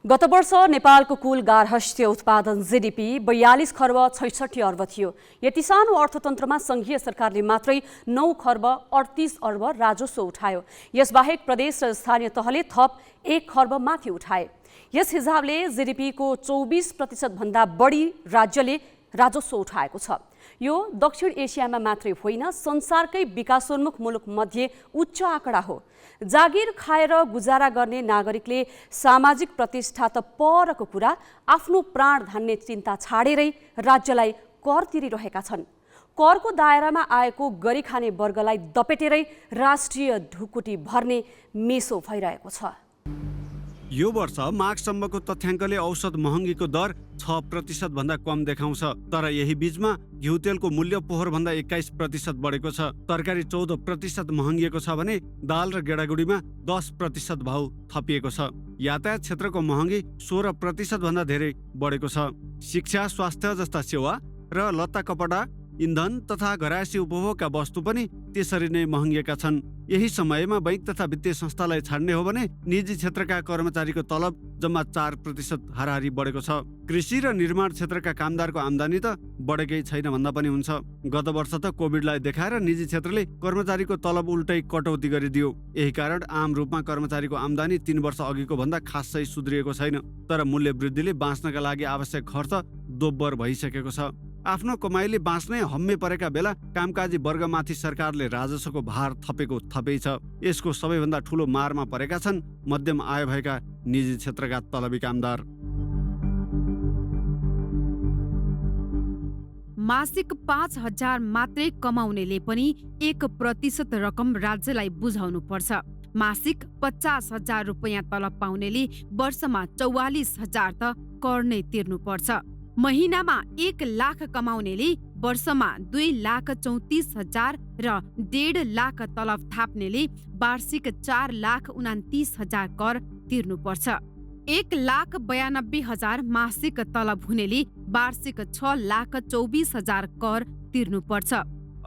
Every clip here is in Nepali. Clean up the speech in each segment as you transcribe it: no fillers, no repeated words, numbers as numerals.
गत वर्ष नेपालको कुल गार्हस्थ्य उत्पादन जीडीपी 42 खर्ब 66 अर्ब थियो। यति सानो अर्थतन्त्रमा संघीय सरकारले मात्रै 9 खर्ब 38 अर्ब राजस्व उठायो। यसबाहेक प्रदेश र स्थानीय तहले थप 1 खर्ब माथि उठाए। यस हिसाबले जीडीपीको 24% भन्दा बढी राज्यले राजस्व उठाएको छ। यो दक्षिण एसियामा मात्रै होइन, संसारकै विकासोन्मुख मुलुक मध्ये उच्च आँकडा हो। जागिर खाएर गुजारा गर्ने नागरिकले सामाजिक प्रतिष्ठा त परको कुरा, आफ्नो प्राण धान्ने चिन्ता छाडेरै राज्यलाई कर तिरिरहेका छन्। करको दायरामा आएको गरी खाने वर्गलाई दपेटेरै राष्ट्रिय ढुकुटी भर्ने मेसो भइरहेको छ। यो वर्ष माघसम्मको तथ्याङ्कले औसत महँगीको दर 6% भन्दा कम देखाउँछ। तर यही बीचमा घिउ तेलको मूल्य पोहोर भन्दा 21% बढेको छ। तरकारी 14% महँगिएको छ भने दाल र गेडागुडीमा 10% भाउ थपिएको छ। यातायात क्षेत्रको महँगी 16% भन्दा धेरै बढेको छ। शिक्षा, स्वास्थ्य जस्ता सेवा र लत्ता कपडा, इन्धन तथा घरायसी उपभोगका वस्तु पनि त्यसरी नै महँगिएका छन्। यही समयमा बैंक तथा वित्तीय संस्थालाई छाड्ने हो भने निजी क्षेत्रका कर्मचारीको तलब जम्मा 4% हाराहारी बढेको छ। कृषि र निर्माण क्षेत्रका कामदारको आम्दानी त बढेकै छैन भन्दा पनि हुन्छ। गत वर्ष त कोभिडलाई देखाएर निजी क्षेत्रले कर्मचारीको तलब उल्टै कटौती गरिदियो। यही कारण आम रूपमा कर्मचारीको आम्दानी 3 वर्ष अघिको भन्दा खासै सुध्रिएको छैन। तर मूल्य वृद्धिले बाँच्नका लागि आवश्यक खर्च दोब्बर भइसकेको छ। आफ्नो कमाइले बाँच्नै हम्मे परेका बेला कामकाजी वर्गमाथि सरकारले राजस्वको भार थपेको थपै छ। यसको सबैभन्दा ठूलो मारमा परेका छन् मध्यम आय भएका निजी क्षेत्रका तलबी कामदार। मासिक 5,000 मात्रै कमाउनेले पनि 1% रकम राज्यलाई बुझाउनु पर्छ। मासिक 50,000 रुपैयाँ तलब पाउनेले वर्षमा 44,000 त कर नै तिर्नु पर्छ। महिनामा 1 लाख कमाउनेले वर्षमा 2,34,000 र 1.5 लाख तलब थाप्नेले वार्षिक 4,29,000 कर तिर्नुपर्छ। 1,92,000 मासिक तलब हुनेले वार्षिक 6,24,000 कर तिर्नुपर्छ।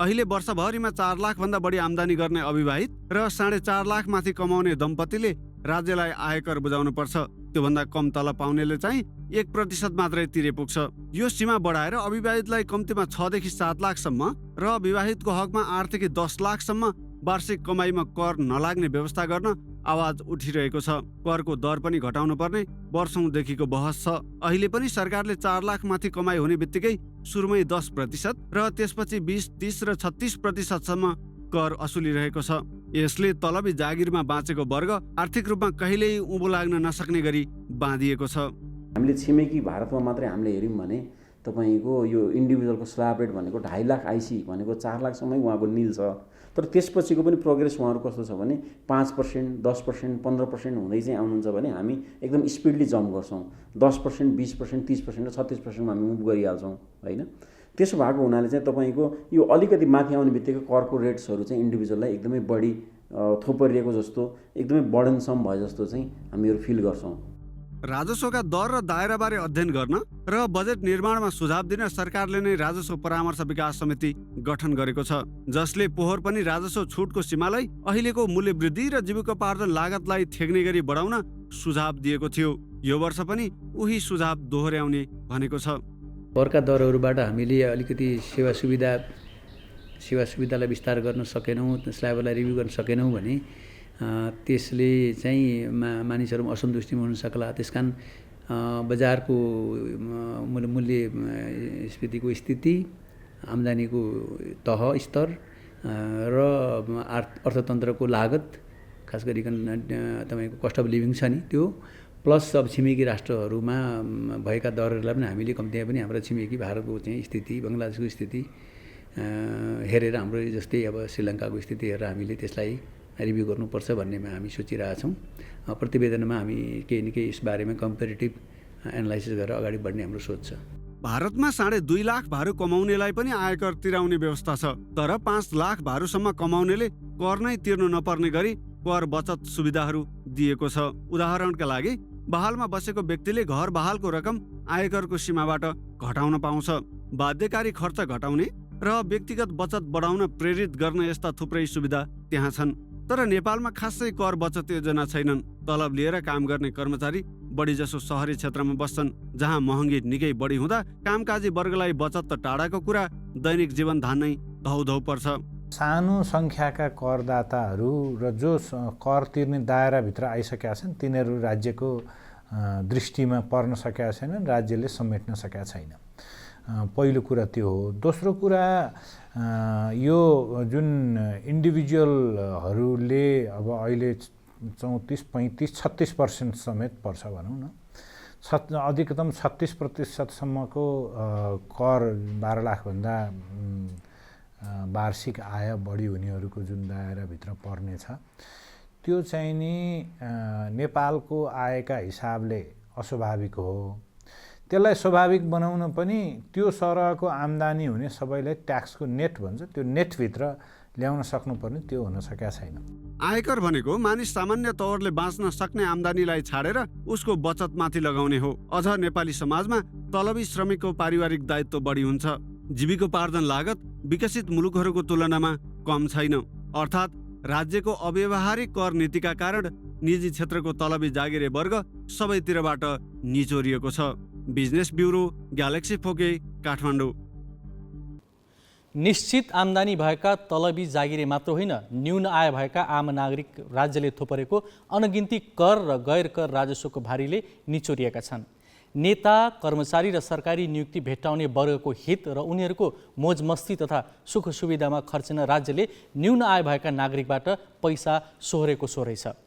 अहिले वर्षभरिमा 4 लाख भन्दा बढी आम्दानी गर्ने अविवाहित र 4.5 लाख माथि कमाउने दम्पतिले राज्यलाई आयकर बुझाउनु पर्छ। त्योभन्दा कम तलब पाउनेले चाहिँ 1% मात्रै तिरे पुग्छ। यो सीमा बढाएर अविवाहितलाई कम्तीमा 6 देखि 7 लाखसम्म र विवाहितको हकमा 8 देखि 10 लाखसम्म वार्षिक कमाइमा कर नलाग्ने व्यवस्था गर्न आवाज उठिरहेको छ। करको दर पनि घटाउनु पर्ने वर्षौंदेखिको बहस छ। अहिले पनि सरकारले 4 लाख माथि कमाइ हुने बित्तिकै सुरुमै 10% र त्यसपछि 20, 30 र 36% सम्म कर असुलिरहेको छ। यसले तलबी जागिरमा बाँचेको वर्ग आर्थिक रूपमा कहिल्यै उँभो लाग्न नसक्ने गरी बाँधिएको छ। हामीले छिमेकी भारतमा मात्रै हामीले हेर्यौँ भने तपाईको यो इन्डिभिजुअलको स्ल्याब रेट भनेको 2.5 लाख आइसी भनेको 4 लाखसम्मै उहाँको निल छ। तर त्यसपछिको पनि प्रोग्रेस उहाँहरू कस्तो छ भने 5%, 10%, 15% हुँदै चाहिँ आउनुहुन्छ भने हामी एकदम स्पिडली जम्प गर्छौँ। 10%, 20%, 30% र 36%मा हामी मुभ गरिहाल्छौँ हैन। त्यसो भएको हुनाले चाहिँ तपाईको यो अलिकति माथि आउने बित्तिकै करको रेट्सहरू चाहिँ इन्डिभिजुअललाई एकदमै बढी थोपरिएको जस्तो, एकदमै बर्डनसम भए जस्तो चाहिँ हामीहरू फिल गर्छौँ। राजस्वका दर र दायराबारे अध्ययन गर्न र बजेट निर्माणमा सुझाव दिन सरकारले नै राजस्व परामर्श विकास समिति गठन गरेको छ, जसले पोहोर पनि राजस्व छुटको सीमालाई अहिलेको मूल्य वृद्धि र जीविकोपार्जन लागतलाई ठेक्ने गरी बढाउन सुझाव दिएको थियो। यो वर्ष पनि उही सुझाव दोहोर्याउने भनेको छ। करका दरहरूबाट हामीले अलिकति सेवा सुविधालाई विस्तार गर्न सकेनौँ, स्ल्याबलाई रिभ्यू गर्न सकेनौँ भने त्यसले चाहिँ मानिसहरूमा असन्तुष्टिमा हुन सक्ला। त्यसकारण बजारको मूल्य स्फीतिको स्थिति, आम्दानीको तह स्तर र अर्थतन्त्रको लागत, खास गरिकन तपाईँको कस्ट अफ लिभिङ छ नि त्यो, प्लस अब छिमेकी राष्ट्रहरूमा भएका दरहरूलाई पनि हामीले कम्तीमा पनि हाम्रो छिमेकी भारतको चाहिँ स्थिति, बङ्गलादेशको स्थिति हेरेर, हाम्रो जस्तै अब श्रीलङ्काको स्थिति हेरेर हामीले त्यसलाई रिभ्यू गर्नुपर्छ भन्नेमा हामी सोचिरहेछौँ। प्रतिवेदनमा हामी केही न केही यसबारेमा कम्पेरिटिभ एनालाइसिस गरेर अगाडि बढ्ने हाम्रो सोच छ। भारतमा 2.5 लाख भारु कमाउनेलाई पनि आयकर तिराउने व्यवस्था छ। तर 5 लाख भारुसम्म कमाउनेले कर नै तिर्नु नपर्ने गरी कर बचत सुविधाहरू दिएको छ। उदाहरणका लागि बहालमा बसेको व्यक्तिले घर बहालको रकम आयकरको सीमाबाट घटाउन पाउँछ। बाध्यकारी खर्च घटाउने र व्यक्तिगत बचत बढाउन प्रेरित गर्ने यस्ता थुप्रै सुविधा त्यहाँ छन्। तर नेपालमा खासै कर बचत योजना छैनन्। तलब लिएर काम गर्ने कर्मचारी बढी जसो शहरी क्षेत्रमा बस्छन्, जहाँ महँगी निकै बढी हुँदा कामकाजी वर्गलाई बचत त टाढाको कुरा, दैनिक जीवन धान्नै धौधौ पर्छ। सानो सङ्ख्याका करदाताहरू र जो कर तिर्ने दायराभित्र आइसकेका छन् तिनीहरू राज्यको दृष्टिमा पर्न सकेका छैनन्, राज्यले समेट्न सकेका छैन। पहिलो कुरा त्यो हो। दोस्रो कुरा यो जुन इन्डिभिजुअलहरूले अब अहिले 34, 35, 36% समेत पर्छ भनौँ न, अधिकतम 36% कर 12 लाखभन्दा वार्षिक आय बढी हुनेहरूको जुन दायराभित्र पर्नेछ त्यो चाहिँ नि नेपालको आयका हिसाबले अस्वाभाविक हो। त्यसलाई स्वाभाविक बनाउन पनि त्यो सरहको आम्दानी हुने सबैलाई ट्याक्सको नेट भन्छ, त्यो नेटभित्र ल्याउन सक्नुपर्ने, त्यो हुन सकेका छैन। आयकर भनेको मानिस सामान्य तौरले बाँच्न सक्ने आम्दानीलाई छाडेर उसको बचतमाथि लगाउने हो। अझ नेपाली समाजमा तलबी श्रमिकको पारिवारिक दायित्व बढी हुन्छ। जीविकोपार्जन लागत विकसित मुलुकहरूको तुलनामा कम छैन। अर्थात् राज्यको अव्यावहारिक कर नीतिका कारण निजी क्षेत्रको तलबी जागिरे वर्ग सबैतिरबाट निचोरिएको छ। बिजनेस ब्युरो, ग्यालेक्सी फोके, काठमाडौँ। निश्चित आम्दानी भएका तलबी जागिरे मात्र होइन, न्यून आय भएका आम नागरिक राज्यले थोपरेको अनगिन्ती कर र गैर कर राजस्वको भारीले निचोरिएका छन्। नेता, कर्मचारी र सरकारी नियुक्ति भेट्टाउने वर्गको हित र उनीहरूको मोजमस्ती तथा सुख सुविधामा खर्चिन राज्यले न्यून आय भएका नागरिकबाट पैसा सोहोरेको सोहोरै छ।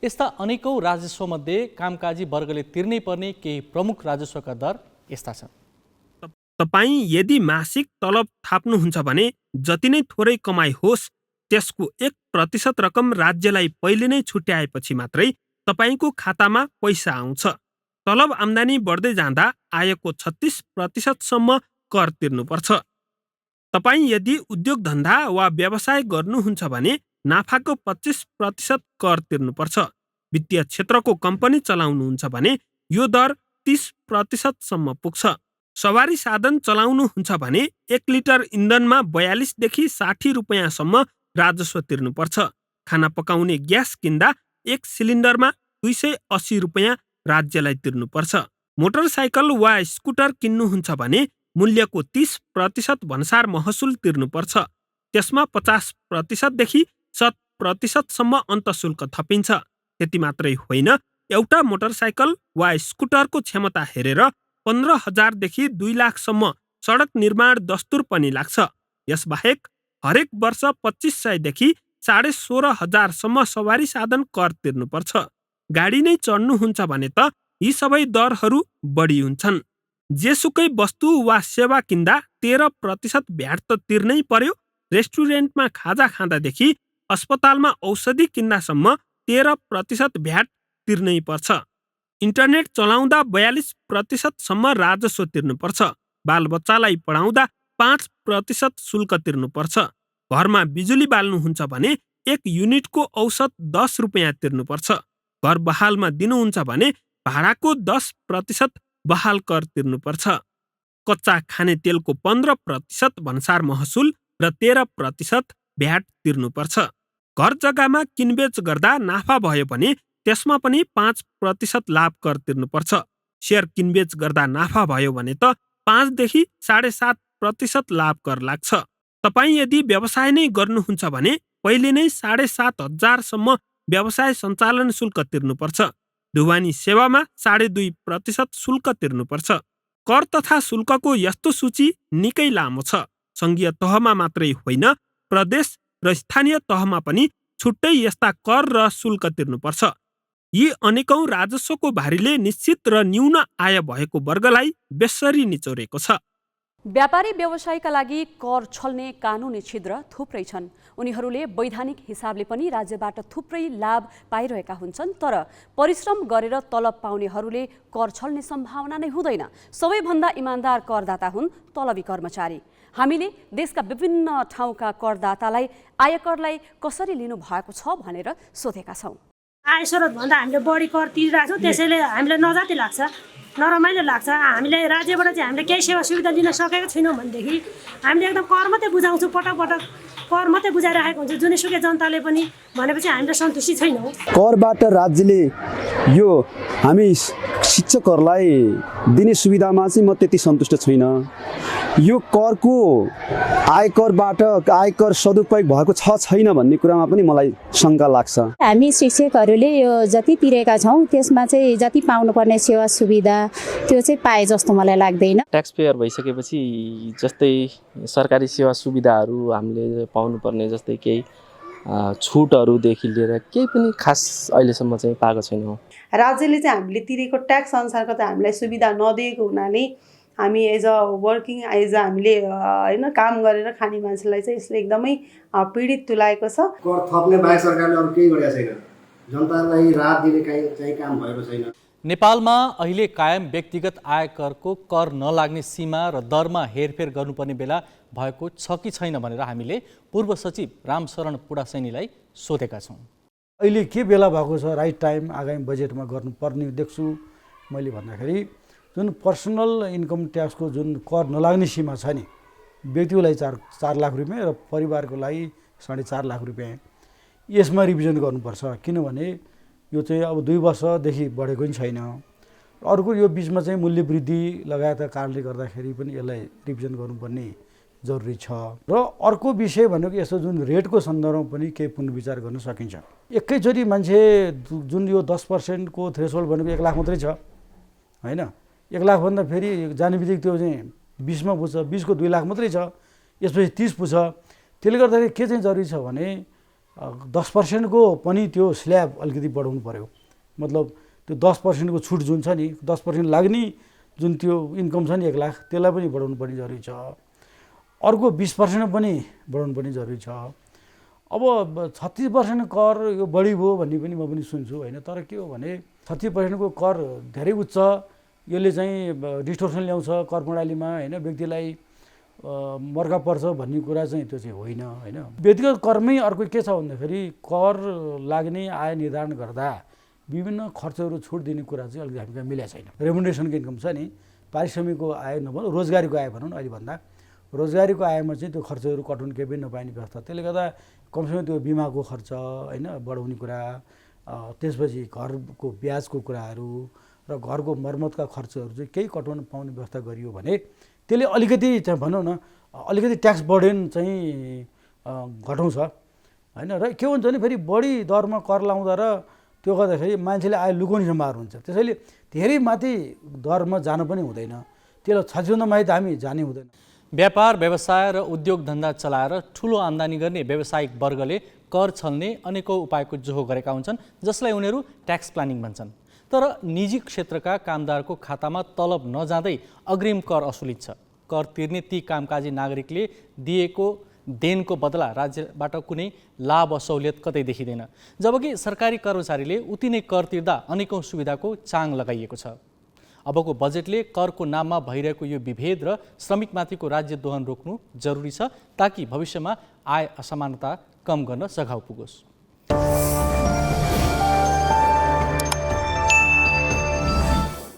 यस्ता अनेकौं राजस्वमध्ये कामकाजी वर्गले तिर्नै पर्ने केही प्रमुख राजस्वका दर यस्ता छन्। तपाईँ यदि मासिक तलब थाप्नुहुन्छ भने जति नै थोरै कमाइ होस् त्यसको 1% रकम राज्यलाई पहिले नै छुट्याएपछि मात्रै तपाईँको खातामा पैसा आउँछ। तलब आम्दानी बढ्दै जाँदा आयको 36% सम्म कर तिर्नुपर्छ। तपाईँ यदि उद्योग धन्दा वा व्यवसाय गर्नुहुन्छ भने नाफाको 25% कर तिर्नुपर्छ। वित्तीय क्षेत्रको कम्पनी चलाउनुहुन्छ भने यो दर 30% सम्म पुग्छ। सवारी साधन चलाउनुहुन्छ भने 1 लिटर इन्धनमा 42 देखि 60 रुपैयाँसम्म राजस्व तिर्नुपर्छ। खाना पकाउने ग्यास किन्दा 1 सिलिन्डरमा 280 रुपैयाँ राज्यलाई तिर्नुपर्छ। मोटरसाइकल वा स्कुटर किन्नुहुन्छ भने मूल्यको 30% भन्सार महसुल तिर्नुपर्छ। त्यसमा 50% देखि 100% सम्म अन्तशुल्क थपिन्छ। त्यति मात्रै होइन, एउटा मोटरसाइकल वा स्कुटरको क्षमता हेरेर 15,000 देखि 2 लाखसम्म सडक निर्माण दस्तुर पनि लाग्छ। यसबाहेक हरेक वर्ष 2500 देखि 16,500 सम्म सवारी साधन कर तिर्नुपर्छ। गाडी नै चढ्नुहुन्छ भने त यी सबै दरहरू बढी हुन्छन्। जेसुकै वस्तु वा सेवा किन्दा 13% भ्याट त तिर्नै पर्यो। रेस्टुरेन्टमा खाजा खाँदादेखि अस्पतालमा औषधि किन्दासम्म 13% भ्याट तिर्नै पर्छ। इन्टरनेट चलाउँदा 42% सम्म राजस्व तिर्नुपर्छ। बालबच्चालाई पढाउँदा 5% शुल्क तिर्नुपर्छ। घरमा बिजुली बाल्नुहुन्छ भने 1 युनिटको औसत 10 रुपैयाँ तिर्नुपर्छ। घर बहालमा दिनुहुन्छ भने भाडाको 10% बहाल कर तिर्नुपर्छ। कच्चा खाने तेलको 15% भन्सार महसुल र 13% भ्याट तिर्नुपर्छ। घर जग्गामा किनबेच गर्दा नाफा भयो भने त्यसमा पनि 5% लाभ कर तिर्नुपर्छ। शेयर किनबेच गर्दा नाफा भयो भने त 5 देखि 7.5% लाभ कर लाग्छ। तपाईँ यदि व्यवसाय नै गर्नुहुन्छ भने पहिले नै 7,500 सम्म व्यवसाय सञ्चालन शुल्क तिर्नुपर्छ। ढुवानी सेवामा 2.5% शुल्क तिर्नुपर्छ। कर तथा शुल्कको यस्तो सूची निकै लामो छ। संघीय तहमा मात्रै होइन, प्रदेश र स्थानीय तहमा पनि छुट्टै यस्ता कर र शुल्क तिर्नुपर्छ। यी अनेकौं राजस्वको भारीले निश्चित र न्यून आय भएको वर्गलाई बेसरी निचोरेको छ। व्यापारी व्यवसायका लागि कर छल्ने कानुनी छिद्र थुप्रै छन्। उनीहरूले वैधानिक हिसाबले पनि राज्यबाट थुप्रै लाभ पाइरहेका हुन्छन्, तर परिश्रम गरेर तलब पाउनेहरूले कर छल्ने सम्भावना नै हुँदैन। सबैभन्दा इमान्दार करदाता हुन् तलबी कर्मचारी। हामीले देशका विभिन्न ठाउँका करदातालाई आयकरलाई कसरी लिनु भएको छ भनेर सोधेका छौँ। आय स्रोत भन्दा हामीले बढी कर तिरिरहेको छौँ, त्यसैले हामीलाई नजाति लाग्छ। नरमाइलो लाग्छ। हामीले राज्यबाट चाहिँ हामीले केही सेवा सुविधा लिन सकेको छैनौँ भनेदेखि हामीले एकदम कर मात्रै बुझाउँछौँ, पटक पटक कर मात्रै बुझाइराखेको हुन्छ जुनैसुकै जनताले पनि, भनेपछि हामीले सन्तुष्टि छैनौँ। करबाट राज्यले यो हामी शिक्षकहरूलाई दिने सुविधामा चाहिँ म त्यति सन्तुष्ट छैन। यो करको आयकरबाट आयकर सदुपयोग भएको छैन भन्ने कुरामा पनि मलाई शङ्का लाग्छ। हामी शिक्षकहरूले यो जति तिरेका छौँ त्यसमा चाहिँ जति पाउनुपर्ने सेवा सुविधा त्यो चाहिँ पाए जस्तो मलाई लाग्दैन। ट्याक्स पेयर भइसकेपछि जस्तै सरकारी सेवा सुविधाहरू हामीले पाउनुपर्ने जस्तै केही छुटहरूदेखि लिएर केही पनि खास अहिलेसम्म चाहिँ पाएको छैनौँ। राज्यले चाहिँ हामीले तिरेको ट्याक्स अनुसारको त हामीलाई सुविधा नदिएको हुनाले हामी एज अ वर्किङ हामीले होइन काम गरेर खाने मान्छेलाई चाहिँ यसले एकदमै पीडित तुलाएको छ। कर थप्ने बाहेक सरकारले अरू केही गरेको छैन, जनतालाई राहत दिने चाहिँ काम भएको छैन। नेपालमा अहिले कायम व्यक्तिगत आयकरको कर नलाग्ने सीमा र दरमा हेरफेर गर्नुपर्ने बेला भएको छ कि छैन भनेर हामीले पूर्व सचिव रामशरण पुडासैनीलाई सोधेका छौँ। अहिले के बेला भएको छ, राइट टाइम आगामी बजेटमा गर्नुपर्ने देख्छु मैले भन्दाखेरि जुन पर्सनल इन्कम ट्याक्सको जुन कर नलाग्ने सीमा छ नि, व्यक्तिको लागि 4 लाख रुपियाँ र परिवारको लागि 4.5 लाख रुपियाँ, यसमा रिभिजन गर्नुपर्छ। किनभने यो चाहिँ अब 2 वर्षदेखि बढेको पनि छैन। अर्को यो बिचमा चाहिँ मूल्य वृद्धि लगायतका कारणले गर्दाखेरि पनि यसलाई रिभिजन गर्नुपर्ने जरुरी छ। र अर्को विषय भनेको यस्तो जुन रेटको सन्दर्भमा पनि केही पुनर्विचार गर्न सकिन्छ। एकैचोटि मान्छे जुन यो 10% को थ्रेसोल्ड भनेको 1 लाख मात्रै छ होइन, 1 लाख भन्दा फेरि जाने बित्तिकै त्यो चाहिँ 20 मा पुग्छ, 20 को 2 लाख मात्रै छ, यसपछि 30 पुग्छ। त्यसले गर्दाखेरि के चाहिँ जरुरी छ भने 10% को पनि त्यो स्ल्याब अलिकति बढाउनु पर्यो। मतलब त्यो 10% को छुट जुन छ नि, 10% लाग्ने जुन त्यो इन्कम छ नि 1 लाख, त्यसलाई पनि बढाउनु पर्ने जरुरी छ। अर्को 20% पनि बढाउनु पर्ने जरुरी छ। अब 36% कर यो बढी भयो भन्ने पनि म पनि सुन्छु होइन, तर के हो भने 36% को कर धेरै उच्च, यसले चाहिँ डिस्टोर्सन ल्याउँछ कर प्रणालीमा होइन, व्यक्तिलाई मर्का पर्छ भन्ने कुरा चाहिँ त्यो चाहिँ होइन होइन। व्यक्तिगत करमै अर्को के छ भन्दाखेरि कर लाग्ने आय निर्धारण गर्दा विभिन्न खर्चहरू छुट दिने कुरा चाहिँ अलिकति हामीसँग मिलेको छैन। रेमुनेसनको इन्कम छ नि, पारिश्रमिकको आय नभनौँ, रोजगारीको आय भनौँ न, अहिले भन्दा रोजगारीको आयमा चाहिँ त्यो खर्चहरू कटाउनु केही पनि नपाइने व्यवस्था। त्यसले गर्दा कमसेकम त्यो बिमाको खर्च होइन बढाउने कुरा, त्यसपछि घरको ब्याजको कुराहरू र घरको मर्मतका खर्चहरू चाहिँ केही कटाउन पाउने व्यवस्था गरियो भने त्यसले अलिकति चाहिँ भनौँ न अलिकति ट्याक्स बर्डन चाहिँ घटाउँछ होइन। र के हुन्छ भने फेरि बढी दरमा कर लाउँदा र त्यो गर्दाखेरि मान्छेले आय लुकाउने सम्भावना हुन्छ। त्यसैले धेरै माथि दरमा जानु पनि हुँदैन, त्यसलाई 60% माथि त हामी जाने हुँदैन। व्यापार व्यवसाय र उद्योग धन्दा चलाएर ठुलो आम्दानी गर्ने व्यावसायिक वर्गले कर छल्ने अनेकौँ उपायको जोहो गरेका हुन्छन्, जसलाई उनीहरू ट्याक्स प्लानिङ भन्छन्। तर निजी क्षेत्रका कामदारको खातामा तलब नजाँदै अग्रिम कर असुलिन्छ। कर तिर्ने ती कामकाजी नागरिकले दिएको देनको बदला राज्यबाट कुनै लाभ वा सहुलियत कतै देखिँदैन, जबकि सरकारी कर्मचारीले उति नै कर तिर्दा अनेकौँ सुविधाको चाङ लगाइएको छ। अबको बजेटले करको नाममा भइरहेको यो विभेद र श्रमिकमाथिको राज्य दोहन रोक्नु जरुरी छ, ताकि भविष्यमा आय असमानता कम गर्न सघाउ पुगोस्।